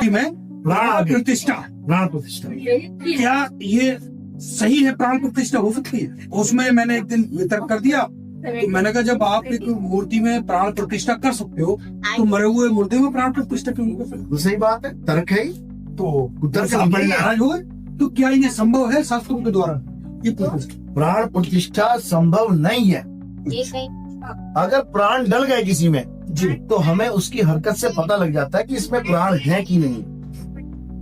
मूर्ति में प्राण प्रतिष्ठा। प्राण प्रतिष्ठा। क्या ये सही है? प्राण प्रतिष्ठा हो सकती है? उसमें मैंने एक दिन वितर्क कर दिया, तो मैंने कहा जब आप एक मूर्ति में प्राण प्रतिष्ठा कर सकते हो तो मरे हुए मुर्दे में प्राण प्रतिष्ठा क्यों नहीं कर सकते? तो सही बात है, तर्क है। तो तर्क नाराज हो गए, तो क्या ये संभव है शास्त्रों के द्वारा? ये प्राण प्रतिष्ठा संभव नहीं है। अगर प्राण डल गए किसी में जी, तो हमें उसकी हरकत से पता लग जाता है कि इसमें प्राण है कि नहीं।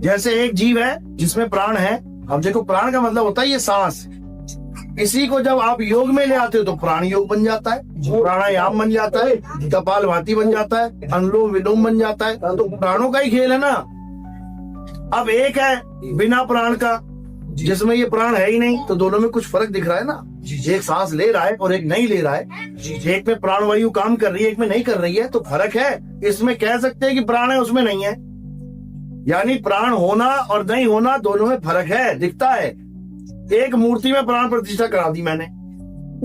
जैसे एक जीव है जिसमें प्राण है, अब देखो प्राण का मतलब होता है ये सांस। इसी को जब आप योग में ले आते हो तो प्राण योग बन जाता है, प्राणायाम बन जाता है, कपालभाति बन जाता है, अनुलोम विलोम बन जाता है। तो प्राणों का ही खेल है ना। अब एक है बिना प्राण का जिसमें ये प्राण है ही नहीं, तो दोनों में कुछ फर्क दिख रहा है ना। एक सांस ले रहा है और एक नहीं ले रहा है, एक में प्राणवायु काम कर रही है, एक में नहीं कर रही है, तो फर्क है। इसमें कह सकते हैं कि प्राण है, उसमें नहीं है। यानी प्राण होना और नहीं होना दोनों में फर्क है, दिखता है। एक मूर्ति में प्राण प्रतिष्ठा करा दी मैंने,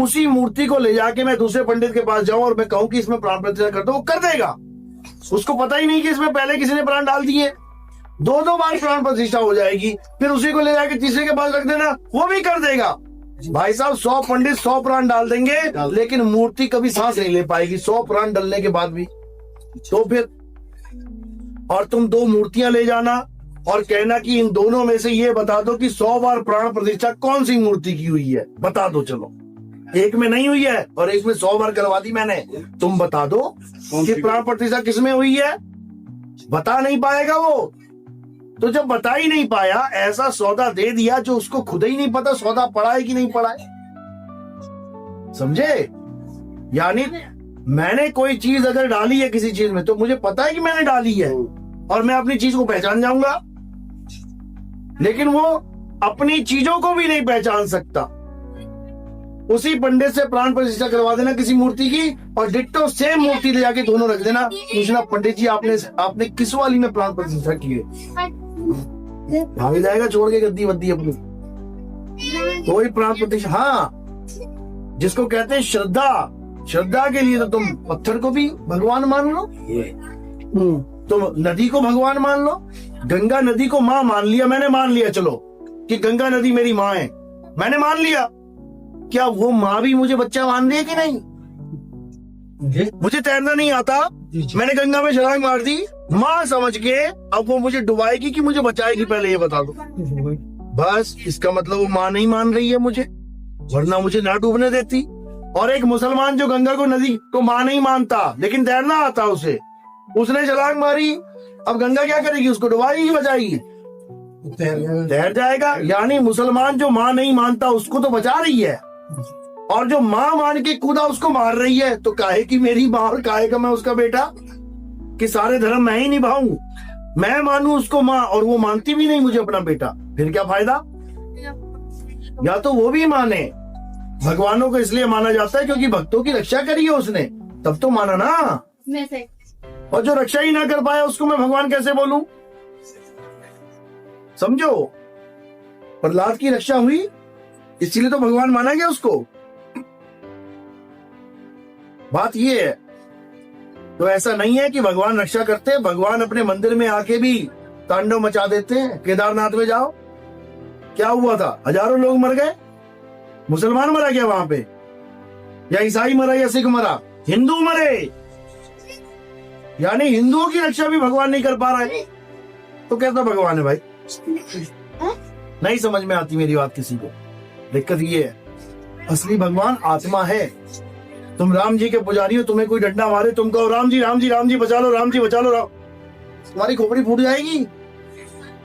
उसी मूर्ति को ले जाके मैं दूसरे पंडित के पास जाऊं और मैं कहूं कि इसमें प्राण प्रतिष्ठा कर दो, वो कर देगा। उसको पता ही नहीं कि इसमें पहले किसी ने प्राण डाल दिए। दो बार प्राण प्रतिष्ठा हो जाएगी, फिर उसी को ले जाके तीसरे के पास रख देना, वो भी कर देगा। भाई साहब 100 पंडित 100 प्राण डाल देंगे, लेकिन मूर्ति कभी सांस नहीं ले पाएगी 100 प्राण डालने के बाद भी। तो फिर और तुम 2 मूर्तियां ले जाना और कहना कि इन दोनों में से ये बता दो कि 100 बार प्राण प्रतिष्ठा कौन सी मूर्ति की हुई है, बता दो। चलो, एक में नहीं हुई है और एक में 100 बार करवा दी मैंने, तुम बता दो कि प्राण प्रतिष्ठा किसमें हुई है। बता नहीं पाएगा वो। तो जब बता ही नहीं पाया, ऐसा सौदा दे दिया जो उसको खुद ही नहीं पता सौदा पड़ा है कि नहीं पड़ा है। समझे? यानी मैंने कोई चीज अगर डाली है किसी चीज में, तो मुझे पता है कि मैंने डाली है और मैं अपनी चीज को पहचान जाऊंगा। लेकिन वो अपनी चीजों को भी नहीं पहचान सकता। उसी पंडित से प्राण प्रतिष्ठा करवा देना किसी मूर्ति की और डिट्टो सेम मूर्ति ले जाके दोनों रख देना, पूछना पंडित जी आपने किस वाली में प्राण प्रतिष्ठा की है। भाग जाएगा छोड़ के गद्दी वद्दी अपनी। कोई प्राण प्रतिष्ठा, हाँ, जिसको कहते हैं श्रद्धा के लिए तो तुम पत्थर को भी भगवान मान लो, तुम नदी को भगवान मान लो। गंगा नदी को माँ मान लिया, मैंने मान लिया चलो कि गंगा नदी मेरी माँ है, मैंने मान लिया। क्या वो माँ भी मुझे बच्चा मान रही है कि नहीं? मुझे तैरना नहीं आता, मैंने गंगा में छलांग मार दी माँ समझ के, अब वो मुझे डुबाएगी कि मुझे बचाएगी, पहले ये बता दो। बस इसका मतलब वो माँ नहीं मान रही है मुझे, वरना मुझे ना डूबने देती। और एक मुसलमान जो गंगा को नदी को माँ नहीं मानता लेकिन तैरना आता उसे, उसने छलांग मारी, अब गंगा क्या करेगी? उसको डुबाएगी, बचाएगी? तैर जाएगा। यानी मुसलमान जो माँ नहीं मानता उसको तो बचा रही है, और जो माँ मान के कूदा उसको मार रही है। तो काहे की मेरी माँ और काहे का मैं उसका बेटा, कि सारे धर्म मैं ही निभाऊं, मैं मानूं उसको माँ और वो मानती भी नहीं मुझे अपना बेटा, फिर क्या फायदा? या तो वो भी माने। भगवानों को इसलिए माना जाता है क्योंकि भक्तों की रक्षा करी है उसने, तब तो माना ना। और जो रक्षा ही ना कर पाया उसको मैं भगवान कैसे बोलूं? समझो, प्रहलाद की रक्षा हुई इसलिए तो भगवान माना गया उसको। बात ये है। तो ऐसा नहीं है कि भगवान रक्षा करते, भगवान अपने मंदिर में आके भी तांडव मचा देते हैं। केदारनाथ में जाओ, क्या हुआ था? हजारों लोग मर गए। मुसलमान मरा क्या वहां पे? या ईसाई मरा या सिख मरा? हिंदू मरे। यानी हिंदुओं की रक्षा भी भगवान नहीं कर पा रहा है, तो कैसा भगवान है भाई? नहीं समझ में आती मेरी बात किसी को। दिक्कत ये है, असली भगवान आत्मा है। तुम राम जी के पुजारी हो, तुम्हें कोई डंडा मारे, तुम कहो राम जी राम जी राम जी बचा लो, राम जी बचा लो, तुम्हारी खोपड़ी फूट जाएगी।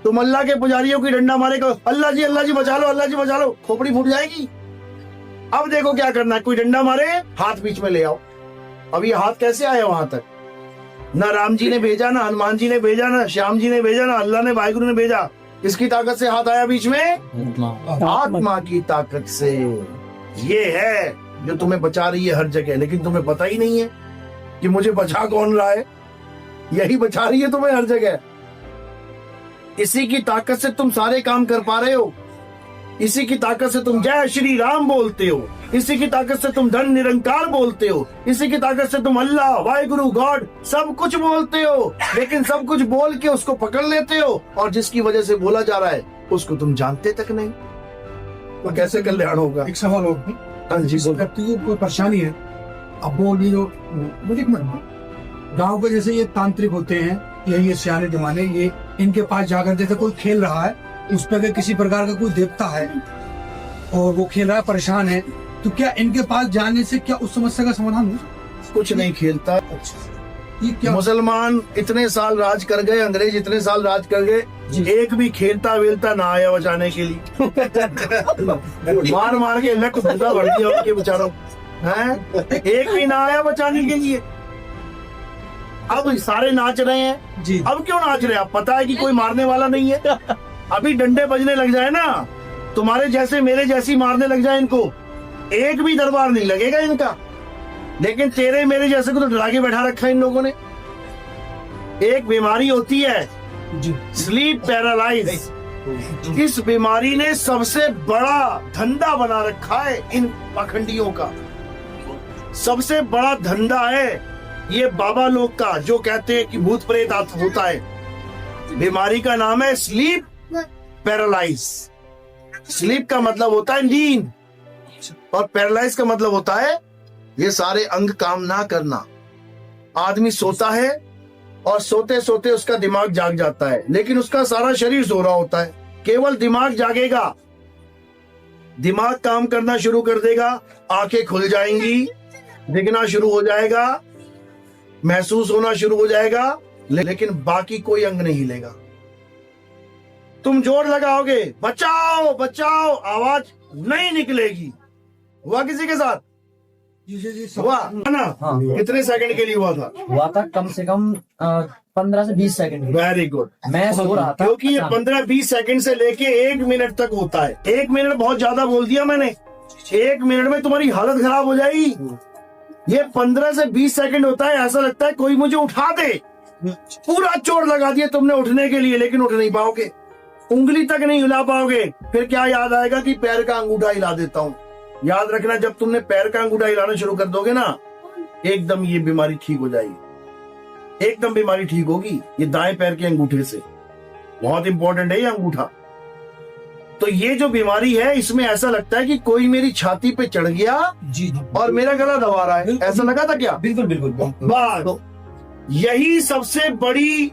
तुम अल्लाह के पुजारी हो, कोई डंडा मारे, कहो अल्लाह जी बचा लो, अल्लाह जी बचा लो, खोपड़ी फूट जाएगी। अब देखो क्या करना है, कोई डंडा मारे, हाथ बीच में ले आओ। अब ये हाथ कैसे आया वहां तक? ना राम जी ने भेजा, ना हनुमान जी ने भेजा, ना श्याम जी ने भेजा, ना अल्लाह ने वाहिगुरु ने भेजा। किसकी ताकत से हाथ आया बीच में? आत्मा की ताकत से। ये है जो तुम्हें बचा रही है हर जगह, लेकिन तुम्हें पता ही नहीं है कि मुझे बचा कौन रहा है। यही बचा रही है तुम्हें हर जगह। इसी की ताकत से तुम सारे काम कर पा रहे हो। इसी की ताकत से तुम जय श्री राम बोलते हो, इसी की ताकत से तुम धन निरंकार बोलते हो, इसी की ताकत से तुम अल्लाह, वाहिगुरु, गॉड सब कुछ बोलते हो। लेकिन सब कुछ बोल के उसको पकड़ लेते हो, और जिसकी वजह से बोला जा रहा है उसको तुम जानते तक नहीं, तो कैसे कल्याण होगा? एक सवाल और, हाँ जी, बोलो। व्यक्ति को कोई परेशानी है, अब वो ये जो गांव के जैसे ये तांत्रिक होते हैं, ये सियाने जमाने, ये इनके पास जाकर जैसे कोई खेल रहा है, उस पर अगर किसी प्रकार का कोई देवता है और वो खेल रहा है, परेशान है, तो क्या इनके पास जाने से क्या उस समस्या का समाधान हो? कुछ नहीं खेलता। ये क्या? मुसलमान इतने साल राज कर गए, अंग्रेज इतने साल राज कर गए, एक भी खेलता वेलता ना आया बचाने के लिए। मार मार के लट भूसा भर दिया उनके बेचारों, हैं? एक भी ना आया बचाने के लिए। अब सारे नाच रहे हैं जी। अब क्यों नाच रहे हैं? अब पता है कि कोई मारने वाला नहीं है। अभी डंडे बजने लग जाए ना, तुम्हारे जैसे मेरे जैसी मारने लग जाए इनको, एक भी दरबार नहीं लगेगा इनका। लेकिन तेरे मेरे जैसे को तो डरा के बैठा रखा है इन लोगों ने। एक बीमारी होती है स्लीप पैरालाइज, इस बीमारी ने सबसे बड़ा धंधा बना रखा है इन पाखंडियों का। सबसे बड़ा धंधा है ये बाबा लोग का, जो कहते हैं कि भूत प्रेत होता है। बीमारी का नाम है स्लीप पैरालाइज। स्लीप का मतलब होता है नींद, और पैरालाइज का मतलब होता है ये सारे अंग काम ना करना। आदमी सोता है और सोते सोते उसका दिमाग जाग जाता है, लेकिन उसका सारा शरीर सो रहा होता है। केवल दिमाग जागेगा, दिमाग काम करना शुरू कर देगा, आंखें खुल जाएंगी, दिखना शुरू हो जाएगा, महसूस होना शुरू हो जाएगा, लेकिन बाकी कोई अंग नहीं हिलेगा। तुम जोर लगाओगे बचाओ बचाओ, आवाज नहीं निकलेगी। हुआ किसी के साथ? हुआ ना? हाँ। कितने सेकंड के लिए हुआ था कम से कम 15 से 20 सेकंड। Very good. मैं सो रहा था, क्योंकि ये 15-20 सेकंड से लेके 1 मिनट तक होता है। 1 मिनट बहुत ज्यादा बोल दिया मैंने। 1 मिनट में तुम्हारी हालत खराब हो जाएगी। ये 15 से 20 सेकंड होता है। ऐसा लगता है कोई मुझे उठा दे। पूरा जोर लगा दिया तुमने उठने के लिए, लेकिन उठ नहीं पाओगे, उंगली तक नहीं हिला पाओगे। फिर क्या याद आएगा कि पैर का अंगूठा हिला देता हूँ। याद रखना, जब तुमने पैर का अंगूठा हिलाना शुरू कर दोगे ना, एकदम ये बीमारी ठीक हो जाएगी। एकदम बीमारी ठीक होगी। ये दाएं पैर के अंगूठे से, बहुत इंपॉर्टेंट है ये अंगूठा। तो ये जो बीमारी है, इसमें ऐसा लगता है कि कोई मेरी छाती पे चढ़ गया जी और मेरा गला दबा रहा है। ऐसा लगा था क्या? बिल्कुल बिल्कुल। बस यही सबसे बड़ी,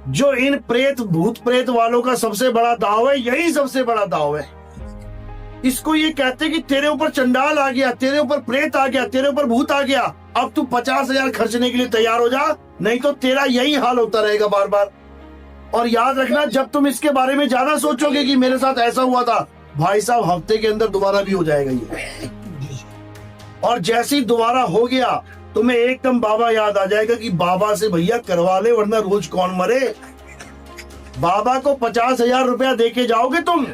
जो इन प्रेत भूत प्रेत वालों का सबसे बड़ा दाव है, यही सबसे बड़ा दाव है। इसको ये कहते कि तेरे ऊपर चंडाल आ गया, तेरे ऊपर प्रेत आ गया, तेरे ऊपर भूत आ गया, अब तू 50,000 खर्चने के लिए तैयार हो जा, नहीं तो तेरा यही हाल होता रहेगा बार बार। और याद रखना, जब तुम इसके बारे में ज्यादा सोचोगे कि मेरे साथ ऐसा हुआ था, भाई साहब हफ्ते के अंदर दोबारा भी हो जाएगा ये। और जैसे ही दोबारा हो गया, तुम्हें एकदम बाबा याद आ जाएगा कि बाबा से भैया करवा ले, वरना रोज कौन मरे। बाबा को 50,000 रुपया दे के जाओगे तुम।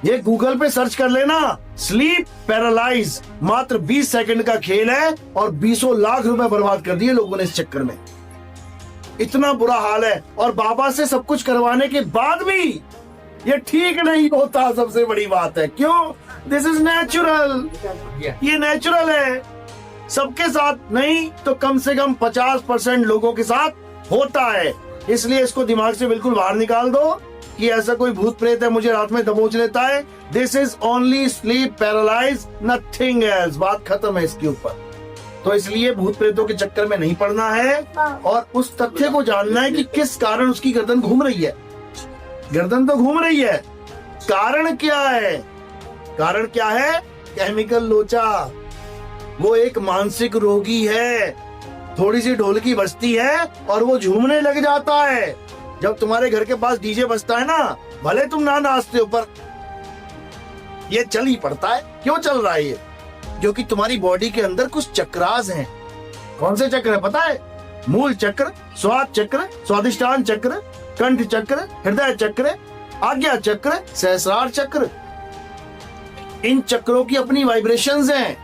ये गूगल पे सर्च कर लेना, स्लीप पैरालाइज। मात्र 20 सेकंड का खेल है और 20 लाख रुपए बर्बाद कर दिए लोगों ने इस चक्कर में। इतना बुरा हाल है। और बाबा से सब कुछ करवाने के बाद भी ये ठीक नहीं होता। सबसे बड़ी बात है, क्यों? This is natural. ये नेचुरल है, सबके साथ नहीं तो कम से कम 50% लोगों के साथ होता है। इसलिए इसको दिमाग से बिल्कुल बाहर निकाल दो कि ऐसा कोई भूत प्रेत है मुझे रात में दबोच लेता है। This is only sleep paralyse, nothing else. बात खत्म है इसके ऊपर। तो इसलिए भूत प्रेतों के चक्कर में नहीं पड़ना है, और उस तथ्य को जानना है कि किस कारण उसकी गर्दन घूम रही है। गर्दन तो घूम रही है, कारण क्या है? कारण क्या है? केमिकल लोचा। वो एक मानसिक रोगी है, थोड़ी सी ढोलकी बजती है और वो झूमने लग जाता है। जब तुम्हारे घर के पास डीजे बजता है ना, भले तुम ना नाचते हो, पर ये चल ही पड़ता है। क्यों चल रहा है ये? क्योंकि तुम्हारी बॉडी के अंदर कुछ चक्रास हैं। कौन से चक्र है पता है? मूल चक्र, स्वाद चक्र, स्वादिष्टान चक्र, कंठ चक्र, हृदय चक्र, आज्ञा चक्र, सहस्रार चक्र। इन चक्रों की अपनी वाइब्रेशंस हैं,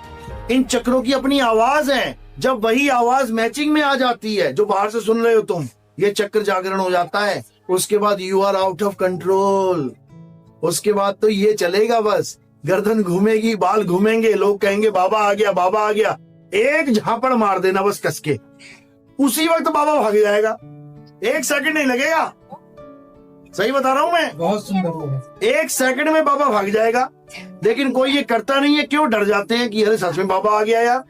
इन चक्रों की अपनी आवाज है। जब वही आवाज मैचिंग में आ जाती है जो बाहर से सुन रहे हो तुम, ये चक्र जागरण हो जाता है। उसके बाद you are out of control. उसके बाद तो ये चलेगा बस, गर्दन घूमेगी, बाल घूमेंगे, लोग कहेंगे बाबा आ गया, बाबा आ गया। एक झापड़ मार देना बस कस के, उसी वक्त बाबा भाग जाएगा, 1 सेकंड नहीं लगेगा। सही बता रहा हूं मैं, बहुत सुंदर होगा। 1 सेकंड में बाबा भाग जाएगा। लेकिन कोई ये करता नहीं है, क्यों? डर जाते हैं कि अरे सच में बाबा आ गया यार।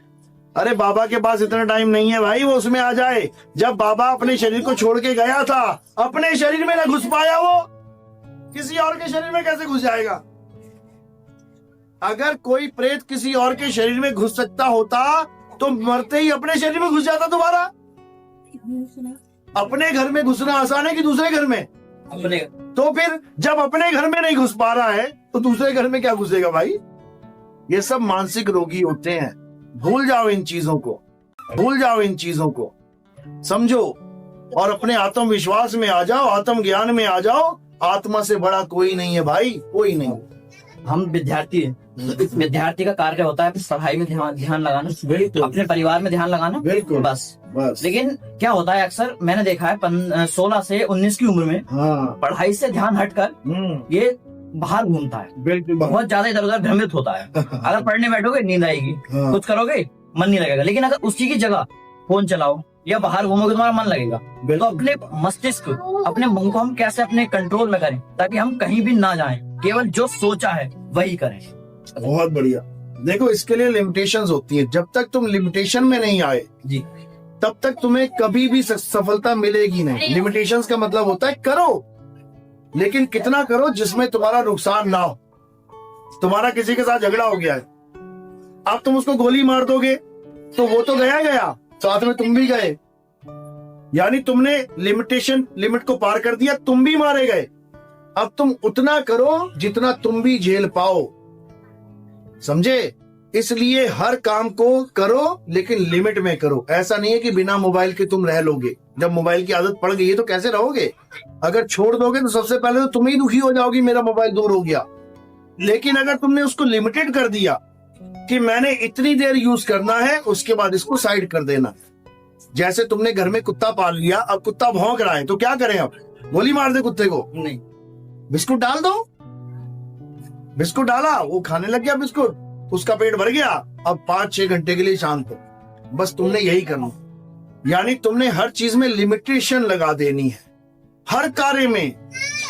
अरे बाबा के पास इतना टाइम नहीं है भाई, वो उसमें आ जाए। जब बाबा अपने शरीर को छोड़ के गया था, अपने शरीर में ना घुस पाया, वो किसी और के शरीर में कैसे घुस जाएगा? अगर कोई प्रेत किसी और के शरीर में घुस सकता होता तो मरते ही अपने शरीर में घुस जाता दोबारा। अपने घर में घुसना आसान है कि दूसरे घर में? अपने तो फिर जब अपने घर में नहीं घुस पा रहा है तो दूसरे घर में क्या घुसेगा भाई? ये सब मानसिक रोगी होते हैं। भूल जाओ इन चीजों को, भूल जाओ इन चीजों को, समझो और अपने आत्मविश्वास में आ जाओ, आत्म ज्ञान में आ जाओ। आत्मा से बड़ा कोई नहीं है भाई, कोई नहीं। हम विद्यार्थी हैं, विद्यार्थी का कार्य होता है पढ़ाई में ध्यान लगाना, अपने परिवार में ध्यान लगाना, बिल्कुल बस। बस लेकिन क्या होता है, अक्सर मैंने देखा है 16 से 19 की उम्र में हाँ, पढ़ाई से ध्यान हटकर ये बाहर घूमता है, बिल्कुल बहुत ज्यादा इधर उधर भ्रमित होता है। अगर पढ़ने बैठोगे नींद आएगी, हाँ। कुछ करोगे मन नहीं लगेगा। लेकिन अगर उसी की जगह फोन चलाओ या बाहर घूमोगे तुम्हारा मन लगेगा। तो अपने मस्तिष्क, अपने मन को हम कैसे अपने कंट्रोल में करें ताकि हम कहीं भी ना जाएं, केवल जो सोचा है वही करें। बहुत बढ़िया। देखो इसके लिए लिमिटेशंस होती है। जब तक तुम लिमिटेशन में नहीं आए जी, तब तक तुम्हें कभी भी सफलता मिलेगी नहीं। लिमिटेशंस का मतलब होता है करो, लेकिन कितना करो जिसमें तुम्हारा नुकसान ना हो। तुम्हारा किसी के साथ झगड़ा हो गया है, अब तुम उसको गोली मार दोगे तो वो तो गया गया, साथ में तुम भी गए। यानी तुमने लिमिट को पार कर दिया, तुम भी मारे गए। अब तुम उतना करो जितना तुम भी झेल पाओ, समझे? इसलिए हर काम को करो लेकिन लिमिट में करो। ऐसा नहीं है कि बिना मोबाइल के तुम रह लोगे। जब मोबाइल की आदत पड़ गई है तो कैसे रहोगे? अगर छोड़ दोगे तो सबसे पहले तो तुम ही दुखी हो जाओगी, मेरा मोबाइल दूर हो गया। लेकिन अगर तुमने उसको लिमिटेड कर दिया कि मैंने इतनी देर यूज करना है, उसके बाद इसको साइड कर देना। जैसे तुमने घर में कुत्ता पाल लिया, अब कुत्ता भौंक रहा है तो क्या करें? अब गोली मार दे कुत्ते को? नहीं, बिस्कुट डाल दो। बिस्कुट डाला, वो खाने लग गया बिस्कुट, उसका पेट भर गया, अब 5-6 घंटे के लिए शांत हो। बस तुमने यही करना। यानी तुमने हर चीज में लिमिटेशन लगा देनी है। हर कार्य में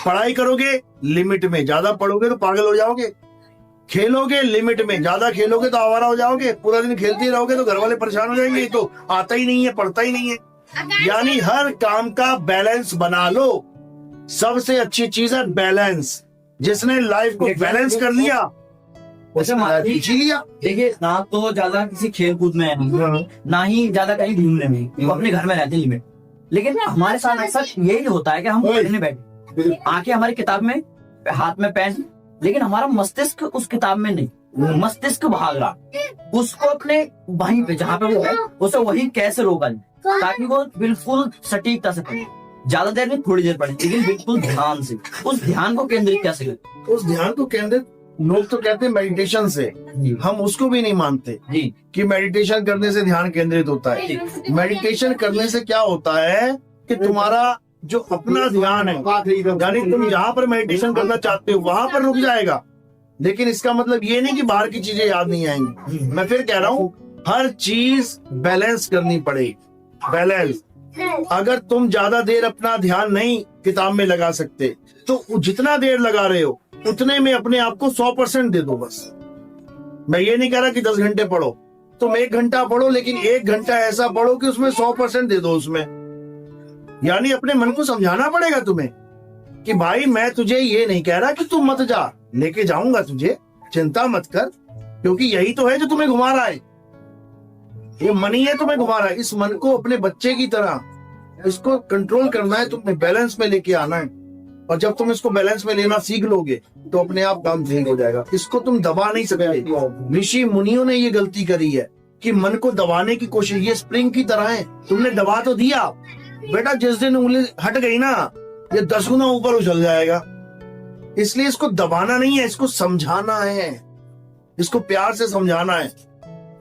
पढ़ाई करोगे लिमिट में, ज्यादा पढ़ोगे तो पागल हो जाओगे। खेलोगे लिमिट में, ज्यादा खेलोगे तो आवारा हो जाओगे। पूरा दिन खेलते रहोगे तो घर वाले परेशान हो जाएंगे, तो आता ही नहीं है, पढ़ता ही नहीं है। यानी हर काम का बैलेंस बना लो। सबसे अच्छी चीज है बैलेंस। जिसने लाइफ को बैलेंस कर लिया उसने जी लिया। देखिए ना तो ज्यादा किसी खेल कूद में है, ना ही ज्यादा कहीं घूमने में, वो अपने घर में रहते हैं लिमिट। लेकिन हमारे साथ अक्सर यही होता है कि हम पढ़ने बैठे, आंखें हमारी किताब में, हाथ में पेन, लेकिन हमारा मस्तिष्क उस किताब में नहीं। मस्तिष्क भाग रहा, उसको अपने वहीं पे जहाँ पे वो है उसे वही कैसे रोका जाए ताकि वो बिल्कुल सटीकता से पढ़े। ज्यादा देर नहीं, थोड़ी देर पढ़े, लेकिन बिल्कुल ध्यान से। उस ध्यान को केंद्रित कैसे करें? उस ध्यान को केंद्रित लोग तो कहते हैं मेडिटेशन से, हम उसको भी नहीं मानते जी कि मेडिटेशन करने से ध्यान केंद्रित होता है। मेडिटेशन करने से क्या होता है कि तुम्हारा जो अपना ध्यान है, यानी तुम जहाँ पर मेडिटेशन करना चाहते हो वहां पर रुक जाएगा। लेकिन इसका मतलब ये नहीं कि बाहर की चीजें याद नहीं आएंगी। मैं फिर कह रहा हूँ, हर चीज बैलेंस करनी पड़ेगी। बैलेंस। अगर तुम ज्यादा देर अपना ध्यान नहीं किताब में लगा सकते तो जितना देर लगा रहे हो उतने में अपने आप को 100% दे दो बस। मैं ये नहीं कह रहा कि 10 घंटे पढ़ो, तुम 1 घंटा पढ़ो, लेकिन 1 घंटा ऐसा पढ़ो कि उसमें 100% दे दो उसमें। यानी अपने मन को समझाना पड़ेगा तुम्हें कि भाई मैं तुझे ये नहीं कह रहा कि तू मत जा, लेके जाऊंगा तुझे, चिंता मत कर, क्योंकि यही तो है जो तुम्हें घुमा रहा है। ये मन ही है तुम्हें घुमा रहा है। इस मन को अपने बच्चे की तरह इसको कंट्रोल करना है, तुम्हें बैलेंस में लेके आना है। और जब तुम इसको बैलेंस में लेना सीख लोगे तो अपने आप काम ठीक हो जाएगा। इसको तुम दबा नहीं सकते। ऋषि मुनियों ने ये गलती करी है कि मन को दबाने की कोशिश। ये स्प्रिंग की तरह है, तुमने दबा तो दिया बेटा, जिस दिन उंगली हट गई ना ये 10 गुना ऊपर उछल जाएगा। इसलिए इसको दबाना नहीं है, इसको समझाना है, इसको प्यार से समझाना है।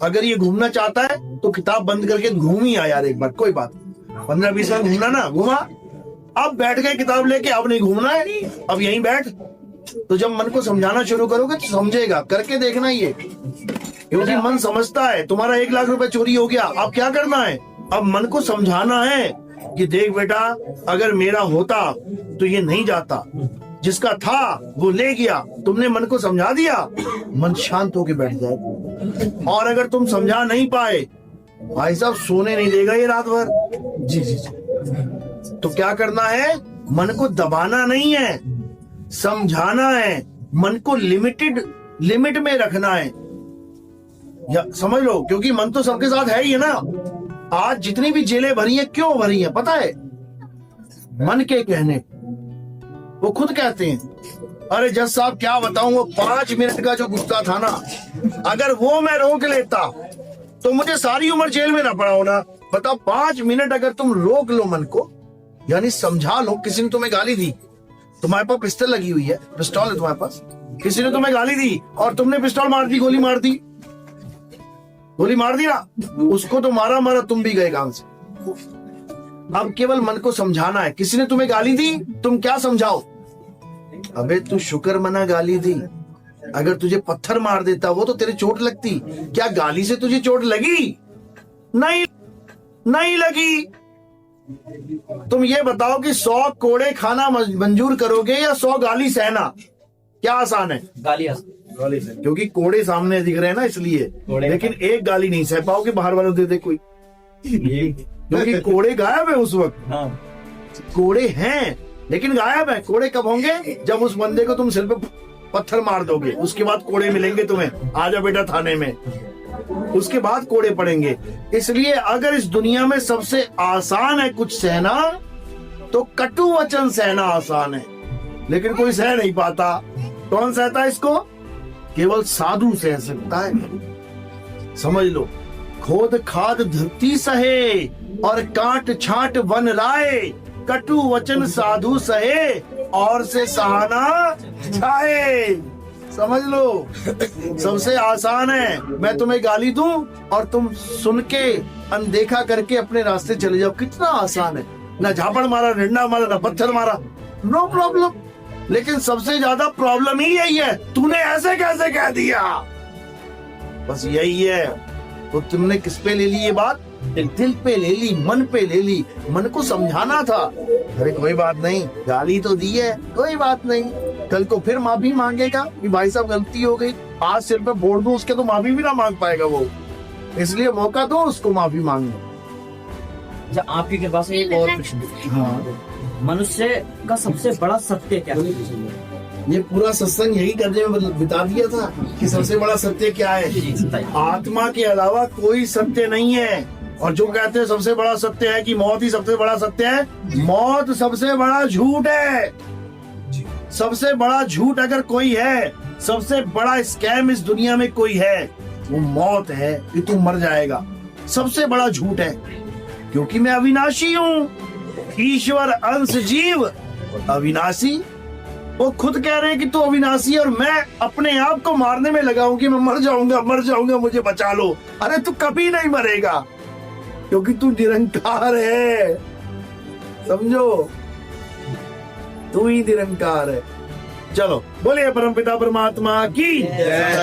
अगर ये घूमना चाहता है तो किताब बंद करके घूम ही आ यार एक बार, कोई बात 15-20 मिनट घूमना ना, घूमा। अब बैठ गए किताब लेके, अब नहीं घूमना है, अब यहीं बैठ, तो जब मन को समझाना शुरू करोगे तो समझेगा, करके देखना ये, क्योंकि मन समझता है। तुम्हारा 1 लाख रुपए चोरी हो गया, अब क्या करना है? अब मन को समझाना है कि देख बेटा, अगर मेरा होता तो ये नहीं जाता, जिसका था वो ले गया। तुमने मन को समझा दिया, मन शांत होके बैठ जाए। और अगर तुम समझा नहीं पाए, भाई साहब सोने नहीं देगा ये रात भर। जी जी तो क्या करना है? मन को दबाना नहीं है, समझाना है। मन को लिमिट में रखना है, या समझ लो, क्योंकि मन तो सबके साथ है ही है ना। आज जितनी भी जेलें भरी हैं, क्यों भरी हैं पता है? मन के कहने। वो खुद कहते हैं, अरे जज साहब क्या बताऊं, वो 5 मिनट का जो गुस्सा था ना, अगर वो मैं रोक लेता तो मुझे सारी उम्र जेल में ना पड़ा होना। बताओ, 5 मिनट अगर तुम रोक लो मन को, यानी समझा लो। किसी ने तुम्हें गाली दी, तुम्हारे पास पिस्टल लगी हुई है, पिस्टल है तुम्हारे पास, किसी ने तुम्हें गाली दी और तुमने पिस्टल मार दी, गोली मार दी, गोली मार दी ना, उसको तो मारा, तुम भी गए काम से। अब केवल मन को समझाना है। किसी ने तुम्हें गाली दी, तुम क्या समझाओ? अबे तू शुक्र मना गाली दी, अगर तुझे पत्थर मार देता वो तो तेरे चोट लगती। क्या गाली से तुझे चोट लगी? नहीं लगी। तुम ये बताओ कि 100 कोड़े खाना मंजूर करोगे या 100 गाली सहना? क्या आसान है? गाली क्योंकि कोड़े सामने दिख रहे हैं ना, इसलिए। लेकिन एक गाली नहीं सह पाओगे, बाहर वालों दे दे कोई, क्योंकि कोड़े गायब है उस वक्त। हाँ। कोड़े हैं लेकिन गायब है। कोड़े कब होंगे? जब उस बंदे को तुम सिर पे पत्थर मार दोगे, उसके बाद कोड़े मिलेंगे तुम्हें, आजा बेटा थाने में, उसके बाद कोड़े पड़ेंगे। इसलिए अगर इस दुनिया में सबसे आसान है कुछ सहना, तो कटु वचन सहना आसान है, लेकिन कोई सह नहीं पाता। कौन सहता है इसको? केवल साधु सह सकता है। समझ लो, खोद खाद धरती सहे और काट छाट वन राय, कटु वचन साधु सहे और से सहाना छाए। समझ लो, सबसे आसान है मैं तुम्हें गाली दूं और तुम सुन के अनदेखा करके अपने रास्ते चले जाओ। कितना आसान है, ना झापड़ मारा, डंडा मारा, ना पत्थर मारा, नो प्रॉब्लम। लेकिन सबसे ज्यादा प्रॉब्लम ही यही है, तूने ऐसे कैसे कह दिया, बस यही है। तो तुमने किस पे ले ली ये बात? दिल पे ले ली, मन पे ले ली। मन को समझाना था, अरे कोई बात नहीं, गाली तो दी है, कोई बात नहीं, कल को फिर माफी मांगेगा कि भाई साहब गलती हो गई। आज सिर पे फोड़ दूं उसके तो माफी भी ना मांग पाएगा वो, इसलिए मौका दो उसको माफी मांगने। अच्छा, आपकी कृपा से एक और प्रश्न। हाँ, मनुष्य का सबसे बड़ा सत्य क्या है? ये पूरा सत्संग यही करने में बिता दिया था कि सबसे बड़ा सत्य क्या है। आत्मा के अलावा कोई सत्य नहीं है। और जो कहते हैं सबसे बड़ा सत्य है कि मौत ही सबसे बड़ा सत्य है, मौत सबसे बड़ा झूठ है। सबसे बड़ा झूठ अगर कोई है, सबसे बड़ा स्कैम इस दुनिया में कोई है, वो मौत है कि तू मर जाएगा। सबसे बड़ा झूठ है, क्योंकि मैं अविनाशी हूँ, ईश्वर अंश जीव अविनाशी। वो खुद कह रहे हैं कि तू अविनाशी, और मैं अपने आप को मारने में लगा हूं कि मैं मर जाऊंगा, मुझे बचा लो। अरे तू कभी नहीं मरेगा, क्योंकि तू निरंकार है। समझो, तू ही निरंकार है। चलो बोलिए परमपिता परमात्मा की जय।